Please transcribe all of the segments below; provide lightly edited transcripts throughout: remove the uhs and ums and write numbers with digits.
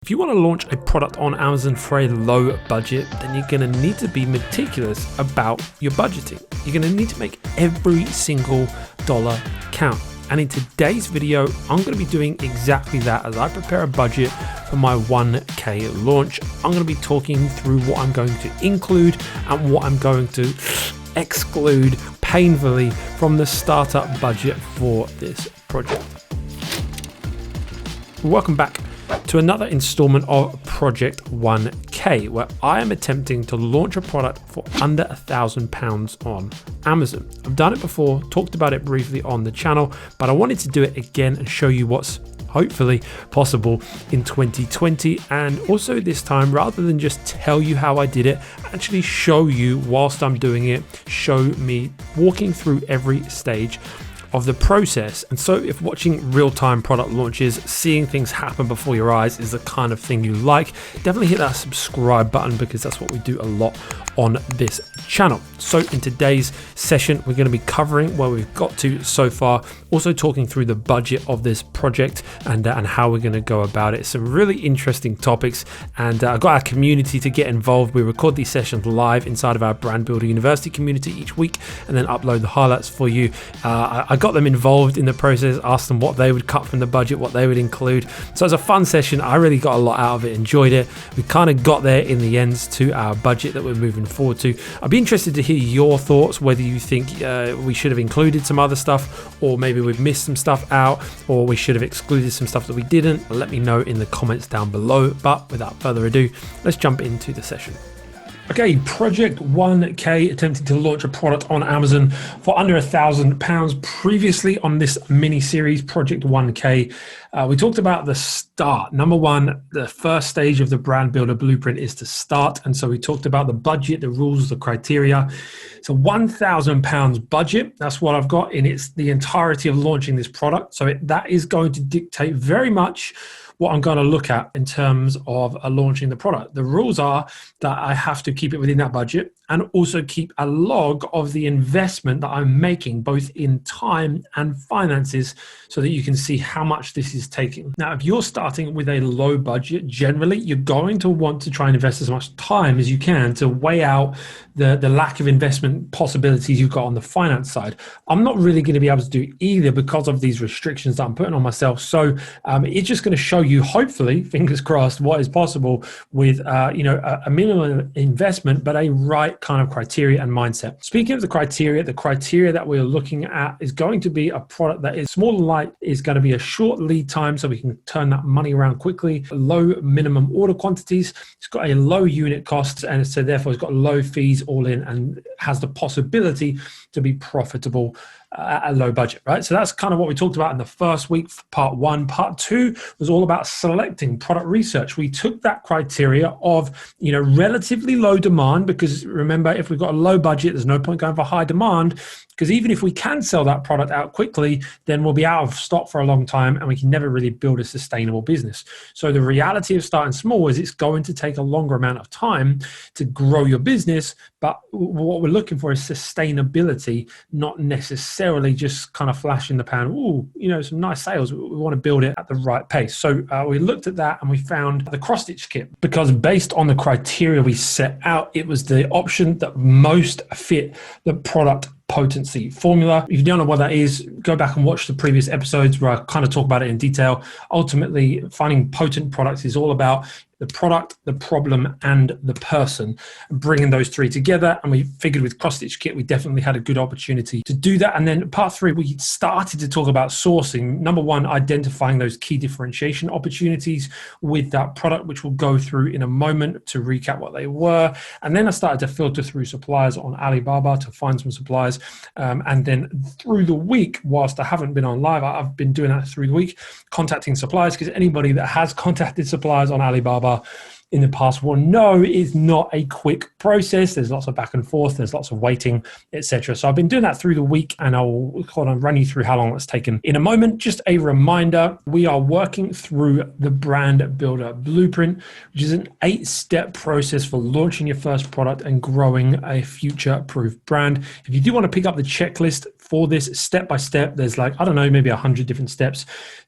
If you want to launch a product on Amazon for a low budget, then you're going to need to be meticulous about your budgeting. You're going to need to make every single dollar count. And in today's video, I'm going to be doing exactly that as I prepare a budget for my 1K launch. I'm going to be talking through what I'm going to include and what I'm going to exclude painfully from the startup budget for this project. Welcome back to another installment of Project 1K, where I am attempting to launch a product for under £1,000 on Amazon. I've done it before, talked about it briefly on the channel, but I wanted to do it again and show you what's hopefully possible in 2020. And also this time, rather than just tell you how I did it, actually show you whilst I'm doing it, show me walking through every stage of the process. And so if watching real-time product launches, seeing things happen before your eyes is the kind of thing you like, definitely hit that subscribe button, because that's what we do a lot on this channel. So in today's session, we're going to be covering where we've got to so far, also talking through the budget of this project and how we're going to go about it. Some really interesting topics, and I've got our community to get involved. We record these sessions live inside of our Brand Builder University community each week and then upload the highlights for you. I got them involved in the process, asked them what they would cut from the budget, what they would include. So it was a fun session. I really got a lot out of it, enjoyed it. We kind of got there in the end to our budget that we're moving forward to. I'd be interested to hear your thoughts, whether you think we should have included some other stuff, or maybe we've missed some stuff out, or we should have excluded some stuff that we didn't. Let me know in the comments down below. But without further ado, let's jump into the session. Okay, Project 1K attempting to launch a product on Amazon for under £1,000. Previously on this mini series, Project 1K, we talked about the start. Number one, the first stage of the brand builder blueprint is to start. And so we talked about the budget, the rules, the criteria. So £1,000 budget, that's what I've got in the entirety of launching this product. So that is going to dictate very much what I'm going to look at in terms of launching the product. The rules are that I have to keep it within that budget and also keep a log of the investment that I'm making, both in time and finances, so that you can see how much this is taking. Now, if you're starting with a low budget, generally you're going to want to try and invest as much time as you can to weigh out the lack of investment possibilities you've got on the finance side. I'm not really going to be able to do either because of these restrictions that I'm putting on myself. So it's just going to show you, hopefully, fingers crossed, what is possible with a minimum investment, but a right kind of criteria and mindset. Speaking of the criteria that we're looking at is going to be a product that is small and light, is going to be a short lead time so we can turn that money around quickly, low minimum order quantities, it's got a low unit cost, and so therefore it's got low fees all in and has the possibility to be profitable at a low budget, right? So that's kind of what we talked about in the first week, part one. Part two was all about selecting product research. We took that criteria of, relatively low demand, because remember, if we've got a low budget, there's no point going for high demand, because even if we can sell that product out quickly, then we'll be out of stock for a long time and we can never really build a sustainable business. So the reality of starting small is it's going to take a longer amount of time to grow your business, but what we're looking for is sustainability, not necessarily just kind of flash in the pan, some nice sales. We want to build it at the right pace. So we looked at that and we found the cross-stitch kit, because based on the criteria we set out, it was the option that most fit the product potency formula. If you don't know what that is, go back and watch the previous episodes where I kind of talk about it in detail. Ultimately, finding potent products is all about the product, the problem, and the person, bringing those three together. And we figured with cross-stitch kit, we definitely had a good opportunity to do that. And then part three, we started to talk about sourcing. Number one, identifying those key differentiation opportunities with that product, which we'll go through in a moment to recap what they were. And then I started to filter through suppliers on Alibaba to find some suppliers. And then through the week, whilst I haven't been on live, I've been doing that through the week, contacting suppliers, because anybody that has contacted suppliers on Alibaba in the past will know it's not a quick process. There's lots of back and forth, there's lots of waiting, etc. So I've been doing that through the week, and I'll kind of run you through how long that's taken in a moment. Just a reminder, we are working through the brand builder blueprint, which is an 8-step process for launching your first product and growing a future-proof brand. If you do want to pick up the checklist for this step by step. There's like, I don't know, maybe 100 different steps,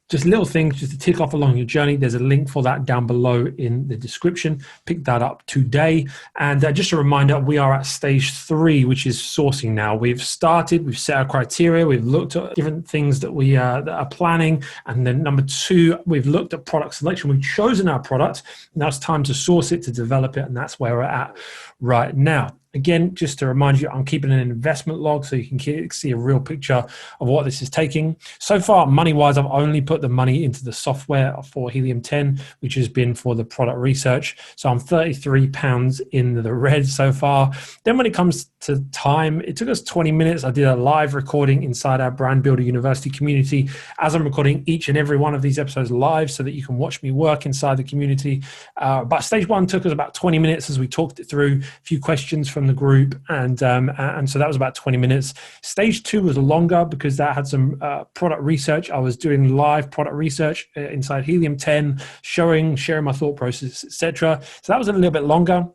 just little things just to tick off along your journey. There's a link for that down below in the description. Pick that up today. And just a reminder, we are at stage 3, which is sourcing now. We've set our criteria. We've looked at different things that we that are planning. And then number 2, we've looked at product selection. We've chosen our product. Now it's time to source it, to develop it. And that's where we're at right now. Again, just to remind you, I'm keeping an investment log so you can see a real picture of what this is taking. So far, money-wise, I've only put the money into the software for Helium 10, which has been for the product research. So I'm £33 in the red so far. Then when it comes to time, it took us 20 minutes. I did a live recording inside our Brand Builder University community as I'm recording each and every one of these episodes live so that you can watch me work inside the community. But stage 1 took us about 20 minutes as we talked it through, a few questions from the group, and so that was about 20 minutes. Stage 2 was longer because that had some product research. I was doing live product research inside Helium 10, sharing my thought process, etc. So that was a little bit longer.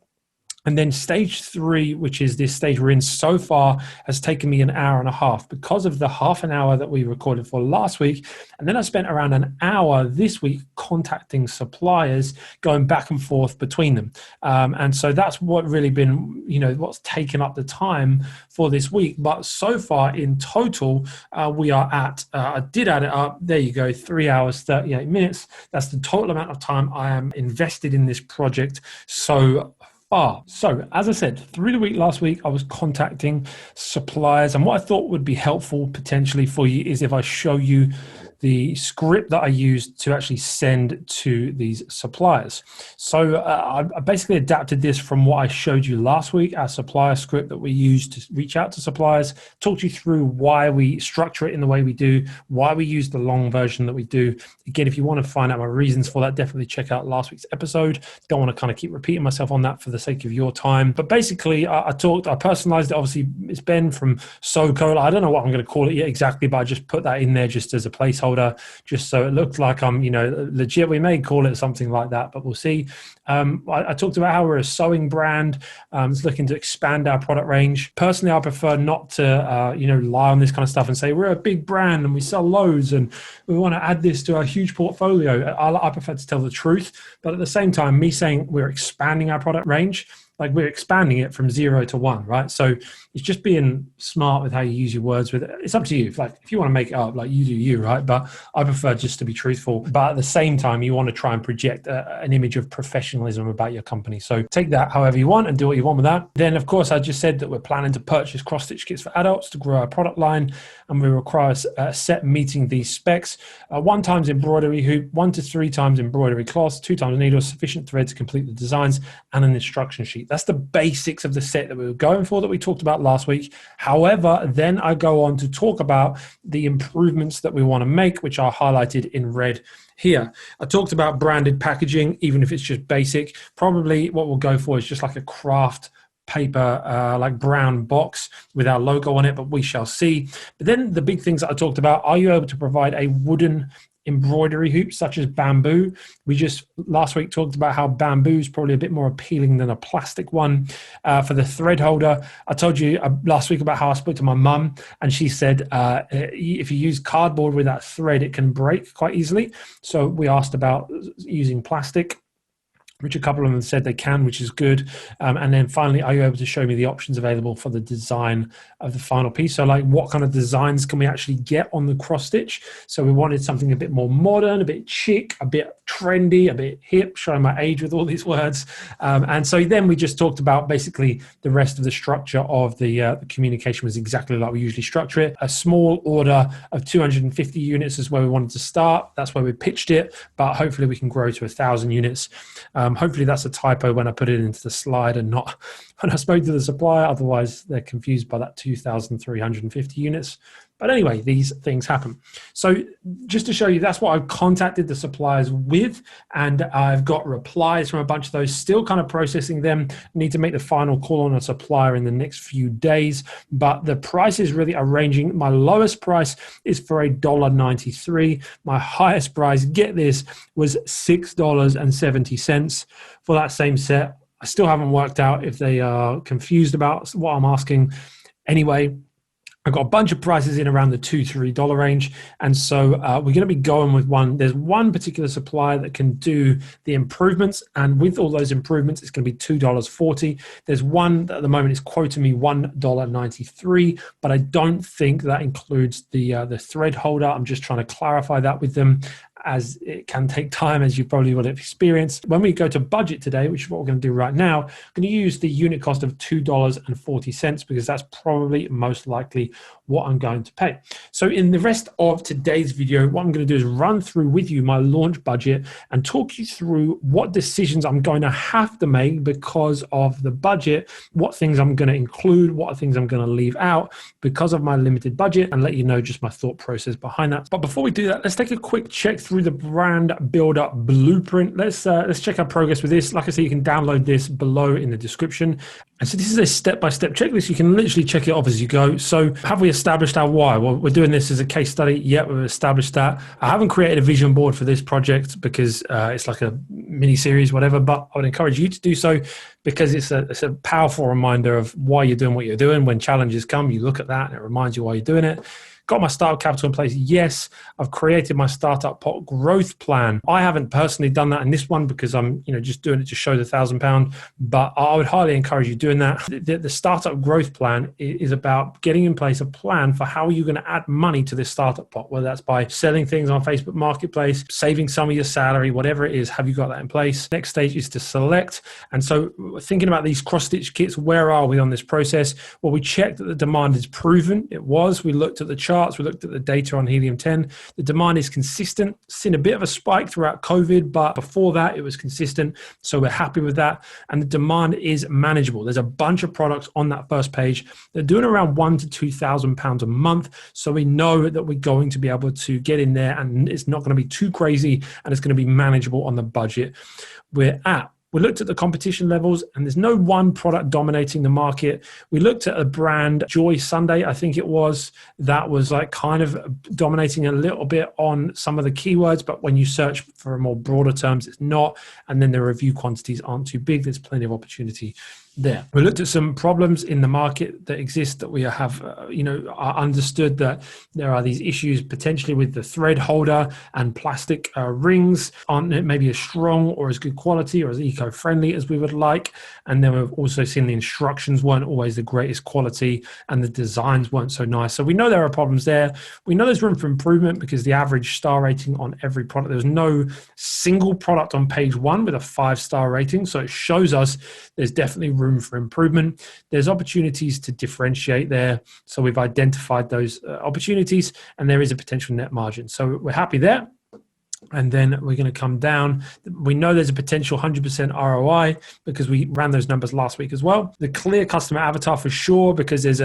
And then stage 3, which is this stage we're in so far, has taken me an hour and a half because of the half an hour that we recorded for last week. And then I spent around an hour this week contacting suppliers, going back and forth between them. And so that's what really been, what's taken up the time for this week. But so far in total, we are at, I did add it up. There you go, 3 hours, 38 minutes. That's the total amount of time I am invested in this project so far. So as I said, through the week last week, I was contacting suppliers, and what I thought would be helpful potentially for you is if I show you the script that I used to actually send to these suppliers. So I basically adapted this from what I showed you last week, our supplier script that we used to reach out to suppliers, talked you through why we structure it in the way we do, why we use the long version that we do. Again, if you want to find out my reasons for that, definitely check out last week's episode. Don't want to kind of keep repeating myself on that for the sake of your time. But basically, I personalized it. Obviously, it's Ben from SoCo. I don't know what I'm going to call it yet exactly, but I just put that in there just as a placeholder, just so it looked like I'm, legit. We may call it something like that, but we'll see. I talked about how we're a sewing brand. It's looking to expand our product range. Personally, I prefer not to, lie on this kind of stuff and say we're a big brand and we sell loads and we want to add this to our huge portfolio. I prefer to tell the truth, but at the same time, me saying we're expanding our product range, like we're expanding it from 0 to 1, right? So it's just being smart with how you use your words with it. It's up to you. If you want to make it up, you do you, right? But I prefer just to be truthful. But at the same time, you want to try and project an image of professionalism about your company. So take that however you want and do what you want with that. Then, of course, I just said that we're planning to purchase cross-stitch kits for adults to grow our product line, and we require a set meeting these specs. 1 times embroidery hoop, 1 to 3 times embroidery cloth, 2 times needles, sufficient thread to complete the designs, and an instruction sheet. That's the basics of the set that we were going for, that we talked about last week. However, then I go on to talk about the improvements that we want to make, which are highlighted in red here. I talked about branded packaging, even if it's just basic. Probably what we'll go for is just like a craft paper, like brown box with our logo on it, but we shall see. But then the big things that I talked about, are you able to provide a wooden embroidery hoop such as bamboo? We just last week talked about how bamboo is probably a bit more appealing than a plastic one. For the thread holder, I told you last week about how I spoke to my mum, and she said if you use cardboard with that thread, it can break quite easily. So we asked about using plastic, which a couple of them said they can, which is good. And then finally, are you able to show me the options available for the design of the final piece? So what kind of designs can we actually get on the cross stitch? So we wanted something a bit more modern, a bit chic, a bit trendy, a bit hip, showing my age with all these words. And so then we just talked about basically the rest of the structure of the communication was exactly like we usually structure it. A small order of 250 units is where we wanted to start. That's where we pitched it, but hopefully we can grow to 1,000 units. Hopefully that's a typo when I put it into the slide and not when I spoke to the supplier. Otherwise, they're confused by that 2,350 units. But anyway, these things happen. So just to show you, that's what I've contacted the suppliers with, and I've got replies from a bunch of those, still kind of processing them. Need to make the final call on a supplier in the next few days, but the prices really are ranging. My lowest price is for $1.93. My highest price, get this, was $6.70 for that same set. I still haven't worked out if they are confused about what I'm asking. Anyway, I've got a bunch of prices in around the $2-3 range. And so we're going to be going with one. There's one particular supplier that can do the improvements. And with all those improvements, it's going to be $2.40. There's one that at the moment is quoting me $1.93, but I don't think that includes the thread holder. I'm just trying to clarify that with them, as it can take time, as you probably would have experienced. When we go to budget today, which is what we're going to do right now, I'm going to use the unit cost of $2.40 because that's probably most likely what I'm going to pay. So in the rest of today's video, what I'm going to do is run through with you my launch budget and talk you through what decisions I'm going to have to make because of the budget, what things I'm going to include, what things I'm going to leave out because of my limited budget, and let you know just my thought process behind that. But before we do that, let's take a quick check through the brand builder blueprint. Let's check our progress with this. Like I said, you can download this below in the description. And so this is a step-by-step checklist. You can literally check it off as you go. So have we established our why? Well, we're doing this as a case study. Yep, we've established that. I haven't created a vision board for this project because it's like a mini series, whatever, but I would encourage you to do so because it's a powerful reminder of why you're doing what you're doing. When challenges come, you look at that and it reminds you why you're doing it. Got my startup capital in place? Yes. I've created my startup pot growth plan. I haven't personally done that in this one because I'm just doing it to show the £1,000, but I would highly encourage you doing that. The startup growth plan is about getting in place a plan for how you're going to add money to this startup pot, whether that's by selling things on Facebook Marketplace, saving some of your salary, whatever it is. Have you got that in place? Next stage is to select. And so thinking about these cross-stitch kits, where are we on this process? Well, we checked that the demand is proven. It was. We looked at the chart. We looked at the data on Helium-10. The demand is consistent. Seen a bit of a spike throughout COVID, but before that, it was consistent. So we're happy with that. And the demand is manageable. There's a bunch of products on that first page. They're doing around £1,000 to £2,000 a month. So we know that we're going to be able to get in there and it's not going to be too crazy and it's going to be manageable on the budget we're at. We looked at the competition levels and there's no one product dominating the market. We looked at a brand, Joy Sunday, I think it was, that was like kind of dominating a little bit on some of the keywords, but when you search for more broader terms, it's not. And then the review quantities aren't too big. There's plenty of opportunity there. We looked at some problems in the market that exist that we have, understood that there are these issues potentially with the thread holder and plastic rings aren't maybe as strong or as good quality or as eco-friendly as we would like. And then we've also seen the instructions weren't always the greatest quality and the designs weren't so nice. So we know there are problems there. We know there's room for improvement because the average star rating on every product, there's no single product on page one with a 5-star rating. So it shows us there's definitely room for improvement. There's opportunities to differentiate there. So we've identified those opportunities and there is a potential net margin. So we're happy there. And then we're going to come down. We know there's a potential 100% ROI because we ran those numbers last week as well. The clear customer avatar for sure, because there's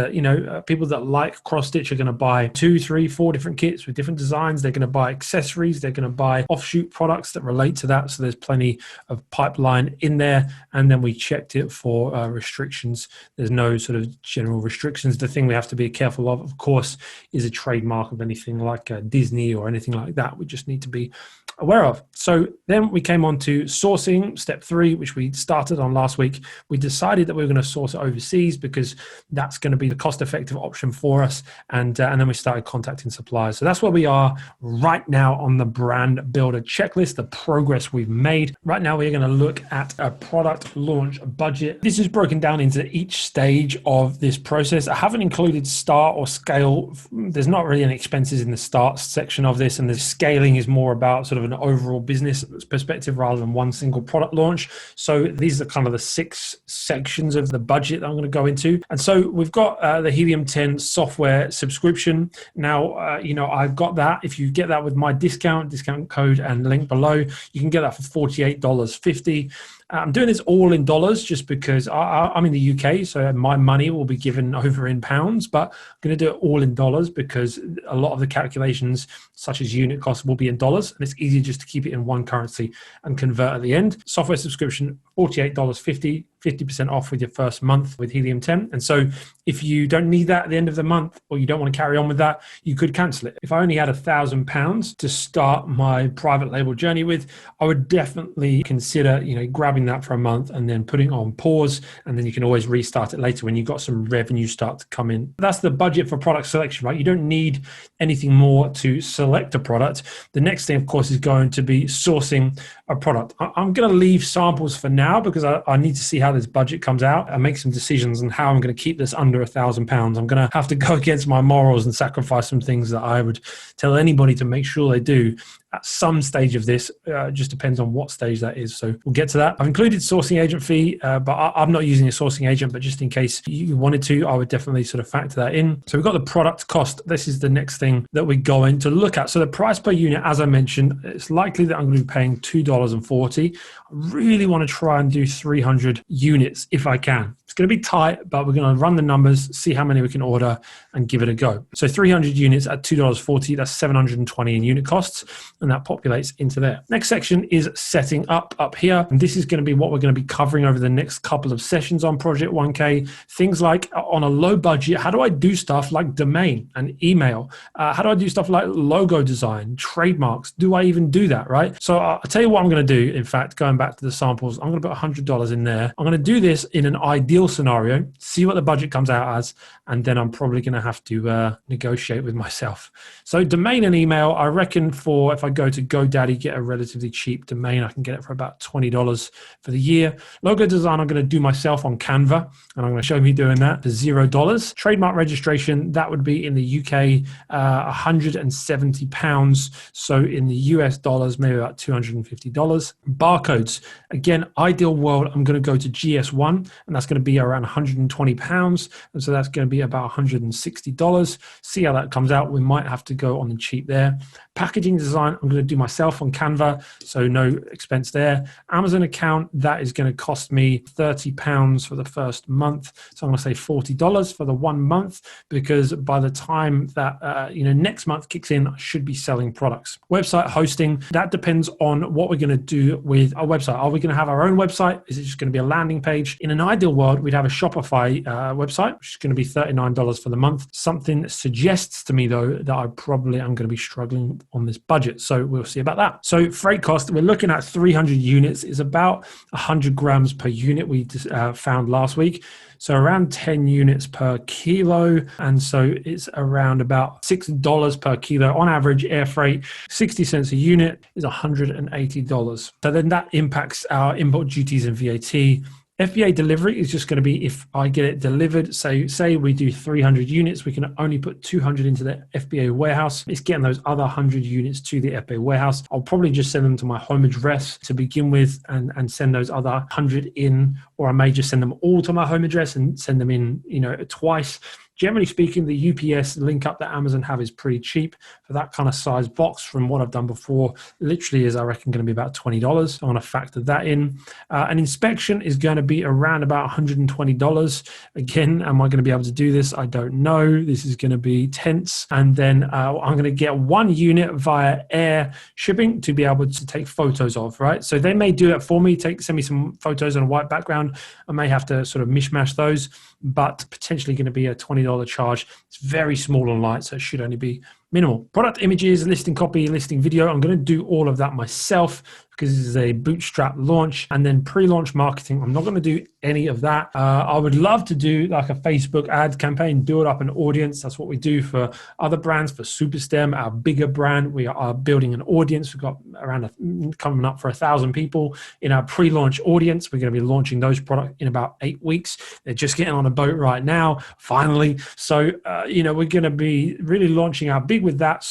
people that like cross stitch are going to buy 2, 3, 4 different kits with different designs. They're going to buy accessories. They're going to buy offshoot products that relate to that. So there's plenty of pipeline in there. And then we checked it for restrictions. There's no sort of general restrictions. The thing we have to be careful of course, is a trademark of anything like Disney or anything like that. We just need to be aware of. So then we came on to sourcing, step 3, which we started on last week. We decided that we were going to source it overseas because that's going to be the cost-effective option for us. And then we started contacting suppliers. So that's where we are right now on the brand builder checklist, the progress we've made. Right now, we're going to look at a product launch budget. This is broken down into each stage of this process. I haven't included start or scale. There's not really any expenses in the start section of this, and the scaling is more about sort of an overall business perspective rather than one single product launch. So these are kind of the 6 sections of the budget that I'm going to go into. And so we've got the Helium-10 software subscription. Now, I've got that. If you get that with my discount code and link below, you can get that for $48.50. I'm doing this all in dollars just because I'm in the UK, so my money will be given over in pounds, but I'm going to do it all in dollars because a lot of the calculations, such as unit costs, will be in dollars, and it's easier just to keep it in one currency and convert at the end. Software subscription, $48.50 50% off with your first month with Helium 10. And so if you don't need that at the end of the month, or you don't want to carry on with that, you could cancel it. If I only had £1,000 to start my private label journey with, I would definitely consider, grabbing that for a month and then putting it on pause. And then you can always restart it later when you've got some revenue start to come in. That's the budget for product selection, right? You don't need anything more to select a product. The next thing, of course, is going to be sourcing a product. I'm going to leave samples for now because I need to see how this budget comes out and make some decisions on how I'm going to keep this under £1,000. I'm going to have to go against my morals and sacrifice some things that I would tell anybody to make sure they do at some stage of this. Just depends on what stage that is. So we'll get to that. I've included sourcing agent fee, but I'm not using a sourcing agent, but just in case you wanted to, I would definitely sort of factor that in. So we've got the product cost. This is the next thing that we're going to look at. So the price per unit, as I mentioned, it's likely that I'm going to be paying $2.40. I really want to try and do 300 units if I can. It's going to be tight, but we're going to run the numbers, see how many we can order and give it a go. So 300 units at $2.40, that's $720 in unit costs, and that populates into there. Next section is setting up here. And this is going to be what we're going to be covering over the next couple of sessions on Project 1K. Things like on a low budget, how do I do stuff like domain and email? How do I do stuff like logo design, trademarks? Do I even do that, right? So I'll tell you what I'm going to do. In fact, going back to the samples, I'm going to put $100 in there. I'm going to do this in an ideal scenario, see what the budget comes out as, and then I'm probably going to have to negotiate with myself. So domain and email, I reckon if I go to GoDaddy, get a relatively cheap domain, I can get it for about $20 for the year. Logo design, I'm going to do myself on Canva, and I'm going to show me doing that for $0. Trademark registration, that would be in the UK, £170. So in the US dollars, maybe about $250. Barcodes, again, ideal world, I'm going to go to GS1, and that's going to be around £120. And so that's going to be about $160. See how that comes out. We might have to go on the cheap there. Packaging design, I'm going to do myself on Canva, so no expense there. Amazon account, that is going to cost me £30 for the first month. So I'm going to say $40 for the 1 month, because by the time that next month kicks in, I should be selling products. Website hosting, that depends on what we're going to do with our website. Are we going to have our own website? Is it just going to be a landing page? In an ideal world, we'd have a Shopify website, which is going to be $39 for the month. Something suggests to me, though, that I probably am going to be struggling on this budget. So we'll see about that. So freight cost, we're looking at 300 units is about 100 grams per unit we found last week. So around 10 units per kilo. And so it's around about $6 per kilo. On average, air freight, 60 cents a unit is $180. So then that impacts our import duties and VAT. FBA delivery is just going to be if I get it delivered. So say we do 300 units, we can only put 200 into the FBA warehouse. It's getting those other 100 units to the FBA warehouse. I'll probably just send them to my home address to begin with and send those other 100 in, or I may just send them all to my home address and send them in, twice. Generally speaking, the UPS link up that Amazon have is pretty cheap for that kind of size box. From what I've done before, literally is, I reckon, going to be about $20. I want to factor that in. An inspection is going to be around about $120. Again, am I going to be able to do this? I don't know. This is going to be tense. And then I'm going to get 1 unit via air shipping to be able to take photos of, right? So they may do it for me, send me some photos on a white background. I may have to sort of mishmash those, but potentially going to be a $20 charge. It's very small and light, so it should only be minimal. Product images, listing copy, listing video. I'm going to do all of that myself because this is a bootstrap launch. And then pre-launch marketing, I'm not going to do any of that. I would love to do like a Facebook ad campaign, build up an audience. That's what we do for other brands. For SuperStem, our bigger brand, we are building an audience. We've got around coming up for 1,000 people in our pre-launch audience. We're going to be launching those products in about 8 weeks. They're just getting on a boat right now, finally. So, we're going to be really launching our big with that.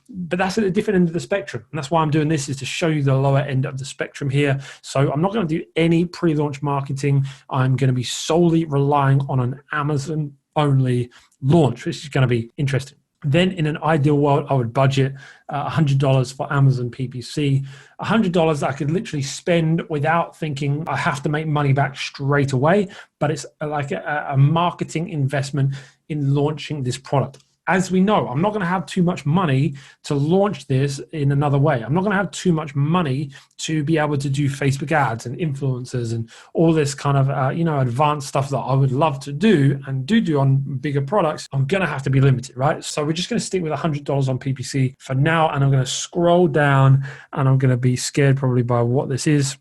But that's at a different end of the spectrum. And that's why I'm doing this, is to show you the lower end of the spectrum here. So I'm not going to do any pre-launch marketing. I'm going to be solely relying on an Amazon only launch, which is going to be interesting. Then in an ideal world, I would budget $100 for Amazon PPC, $100 that I could literally spend without thinking I have to make money back straight away. But it's like a marketing investment in launching this product. as we know, I'm not going to have too much money to launch this in another way. I'm not going to have too much money to be able to do Facebook ads and influencers and all this kind of, advanced stuff that I would love to do and do on bigger products. I'm going to have to be limited, right? So we're just going to stick with $100 on PPC for now. And I'm going to scroll down and I'm going to be scared probably by what this is.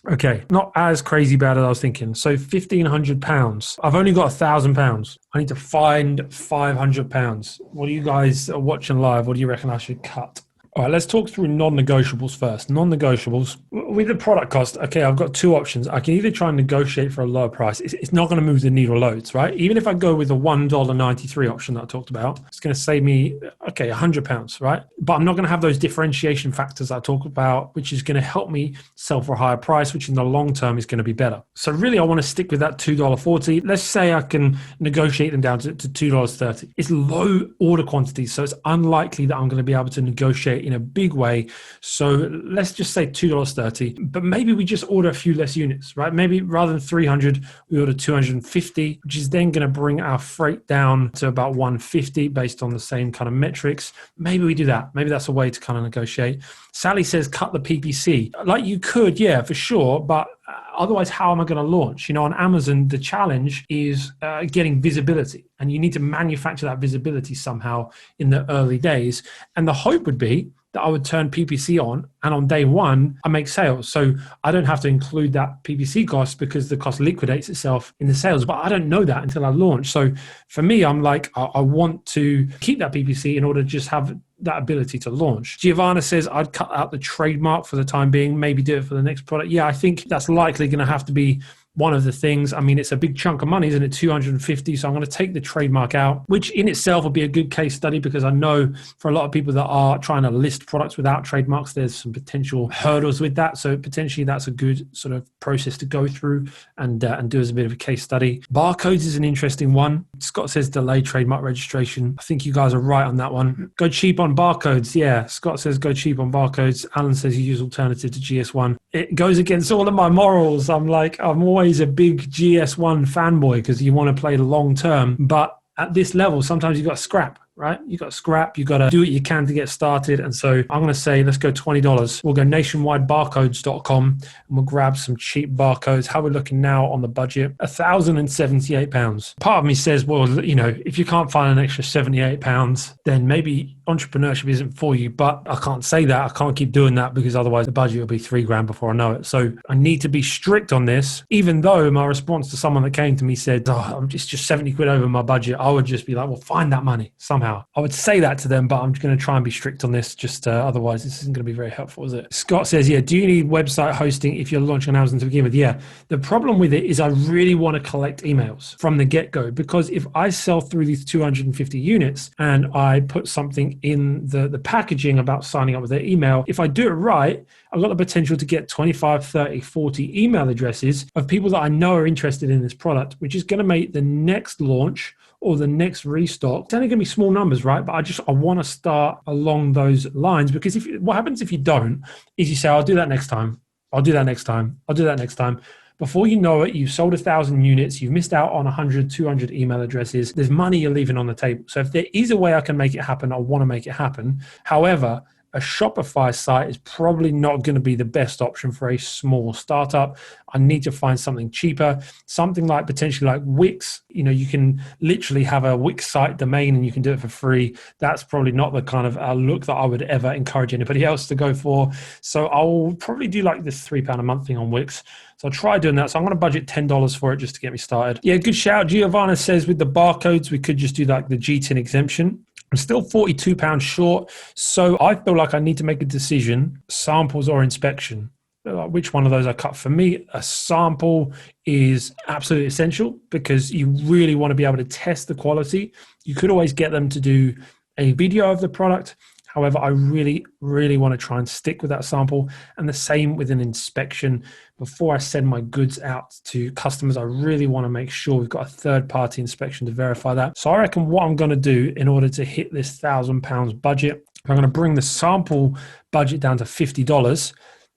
Okay, not as crazy bad as I was thinking. So £1,500. I've only got £1,000. I need to find £500. What are you guys watching live? What do you reckon I should cut? All right, let's talk through non-negotiables first. Non-negotiables, with the product cost, okay, I've got two options. I can either try and negotiate for a lower price. It's not going to move the needle loads, right? Even if I go with the $1.93 option that I talked about, it's going to save me, okay, £100, right? But I'm not going to have those differentiation factors I talked about, which is going to help me sell for a higher price, which in the long term is going to be better. So really, I want to stick with that $2.40. Let's say I can negotiate them down to $2.30. It's low order quantities, so it's unlikely that I'm going to be able to negotiate in a big way. So let's just say $2.30, but maybe we just order a few less units, right? Maybe rather than 300, we order 250, which is then going to bring our freight down to about 150 based on the same kind of metrics. Maybe we do that. Maybe that's a way to kind of negotiate. Sally says, cut the PPC. Like you could, yeah, for sure. But otherwise, how am I going to launch? On Amazon, the challenge is getting visibility, and you need to manufacture that visibility somehow in the early days. And the hope would be that I would turn PPC on, and on day one, I make sales. So I don't have to include that PPC cost because the cost liquidates itself in the sales. But I don't know that until I launch. So for me, I'm like, I want to keep that PPC in order to just have that ability to launch. Giovanna says, I'd cut out the trademark for the time being, maybe do it for the next product. Yeah, I think that's likely going to have to be one of the things. I mean, it's a big chunk of money, isn't it? 250. So I'm going to take the trademark out, which in itself will be a good case study, because I know for a lot of people that are trying to list products without trademarks, there's some potential hurdles with that. So potentially that's a good sort of process to go through and do as a bit of a case study. Barcodes is an interesting one. Scott says delay trademark registration. I think you guys are right on that one. Go cheap on barcodes. Yeah, Scott says go cheap on barcodes. Alan says you use alternative to GS1. It goes against all of my morals. I'm always a big GS1 fanboy because you want to play the long term. But at this level, sometimes you've got to scrap, right? You got to scrap. You got to do what you can to get started. And so I'm going to say, let's go $20. We'll go nationwidebarcodes.com and we'll grab some cheap barcodes. How we're looking now on the budget, £1,078. Part of me says, well, if you can't find an extra £78, then maybe entrepreneurship isn't for you. But I can't say that. I can't keep doing that because otherwise the budget will be $3,000 before I know it. So I need to be strict on this, even though my response to someone that came to me said, it's just 70 quid over my budget. I would just be like, well, find that money somehow. I would say that to them, but I'm going to try and be strict on this. Just otherwise, this isn't going to be very helpful, is it? Scott says, yeah, do you need website hosting if you're launching on Amazon to begin with? Yeah. The problem with it is I really want to collect emails from the get-go, because if I sell through these 250 units and I put something in the packaging about signing up with their email, if I do it right, I've got the potential to get 25, 30, 40 email addresses of people that I know are interested in this product, which is going to make the next launch or the next restock, it's only going to be small numbers, right? But I want to start along those lines, because what happens if you don't is you say, I'll do that next time. I'll do that next time. I'll do that next time. Before you know it, you've sold 1,000 units. You've missed out on 100, 200 email addresses. There's money you're leaving on the table. So if there is a way I can make it happen, I want to make it happen. However, a Shopify site is probably not going to be the best option for a small startup. I need to find something cheaper, something like potentially like Wix. You can literally have a Wix site domain and you can do it for free. That's probably not the kind of look that I would ever encourage anybody else to go for. So I'll probably do like this £3 a month thing on Wix. So I'll try doing that. So I'm going to budget $10 for it just to get me started. Yeah, good shout. Giovanna says with the barcodes, we could just do like the G10 exemption. I'm still £42 short. So I feel like I need to make a decision, samples or inspection. Which one of those I cut? For me, a sample is absolutely essential because you really want to be able to test the quality. You could always get them to do a video of the product. However, I really, really want to try and stick with that sample. And the same with an inspection. Before I send my goods out to customers, I really want to make sure we've got a third-party inspection to verify that. So I reckon what I'm going to do in order to hit this £1,000 budget, I'm going to bring the sample budget down to $50,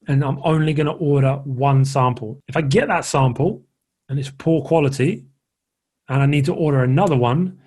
and I'm only going to order one sample. If I get that sample and it's poor quality and I need to order another one,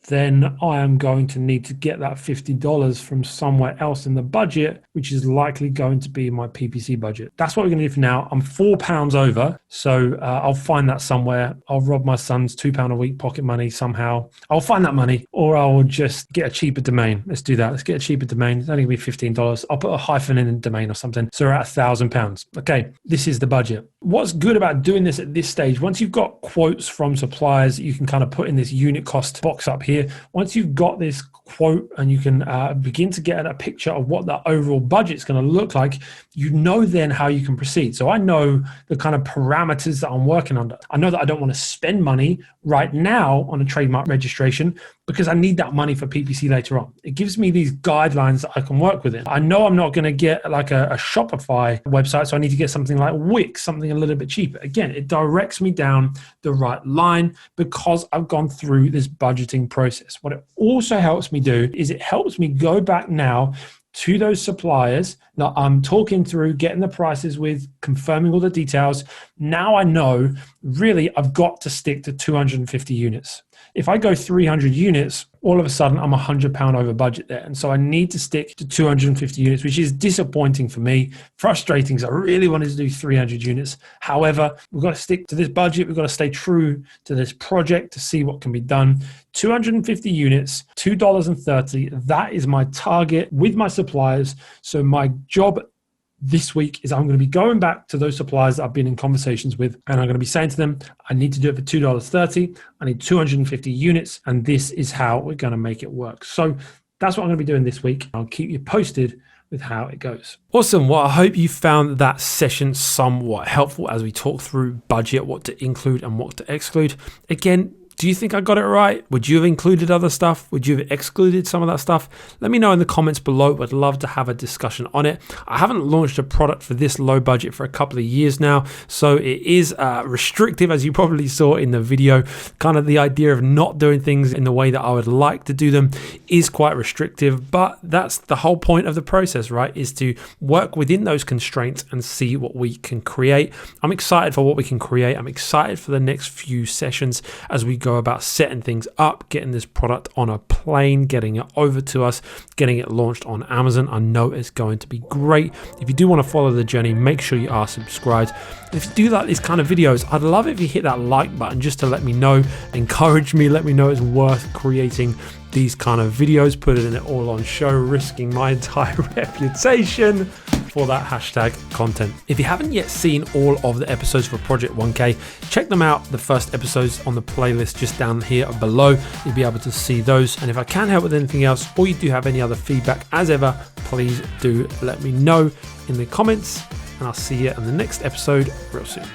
then I am going to need to get that $50 from somewhere else in the budget, which is likely going to be my PPC budget. That's what we're going to do for now. I'm £4 over, so I'll find that somewhere. I'll rob my son's £2 a week pocket money somehow. I'll find that money, or I will just get a cheaper domain. Let's do that. Let's get a cheaper domain. It's only going to be $15. I'll put a hyphen in the domain or something. So we're at £1,000. Okay, this is the budget. What's good about doing this at this stage, once you've got quotes from suppliers, you can kind of put in this unit cost box up here. Once you've got this quote and you can begin to get a picture of what the overall budget is going to look like, you know then how you can proceed. So I know the kind of parameters that I'm working under. I know that I don't want to spend money right now on a trademark registration because I need that money for PPC later on. It gives me these guidelines that I can work within. I know I'm not going to get like a Shopify website, so I need to get something like Wix, something a little bit cheaper. Again, it directs me down the right line because I've gone through this budgeting process. What it also helps me do is it helps me go back now to those suppliers that I'm talking through, getting the prices with, confirming all the details. Now I know really I've got to stick to 250 units. If I go 300 units, all of a sudden I'm £100 over budget there. And so I need to stick to 250 units, which is disappointing for me, frustrating because I really wanted to do 300 units. However, we've got to stick to this budget. We've got to stay true to this project to see what can be done. 250 units, $2.30. That is my target with my suppliers. So my job this week is I'm going to be going back to those suppliers that I've been in conversations with, and I'm going to be saying to them, I need to do it for $2.30. I need 250 units, and this is how we're going to make it work. So that's what I'm going to be doing this week. I'll keep you posted with how it goes. Awesome. Well, I hope you found that session somewhat helpful as we talk through budget, what to include and what to exclude. Again, do you think I got it right? Would you have included other stuff? Would you have excluded some of that stuff? Let me know in the comments below. I'd love to have a discussion on it. I haven't launched a product for this low budget for a couple of years now, so it is restrictive, as you probably saw in the video. Kind of the idea of not doing things in the way that I would like to do them is quite restrictive, but that's the whole point of the process, right? Is to work within those constraints and see what we can create. I'm excited for what we can create. I'm excited for the next few sessions as we go about setting things up, getting this product on a plane, getting it over to us, getting it launched on Amazon. I know it's going to be great. If you do want to follow the journey, make sure you are subscribed. If you do like these kind of videos, I'd love it if you hit that like button just to let me know, encourage me, let me know it's worth creating these kind of videos, putting it all on show, risking my entire reputation for that hashtag content. If you haven't yet seen all of the episodes for Project 1K, check them out. The first episodes on the playlist just down here below. You'll be able to see those. And if I can help with anything else, or you do have any other feedback, as ever, please do let me know in the comments. And I'll see you in the next episode real soon.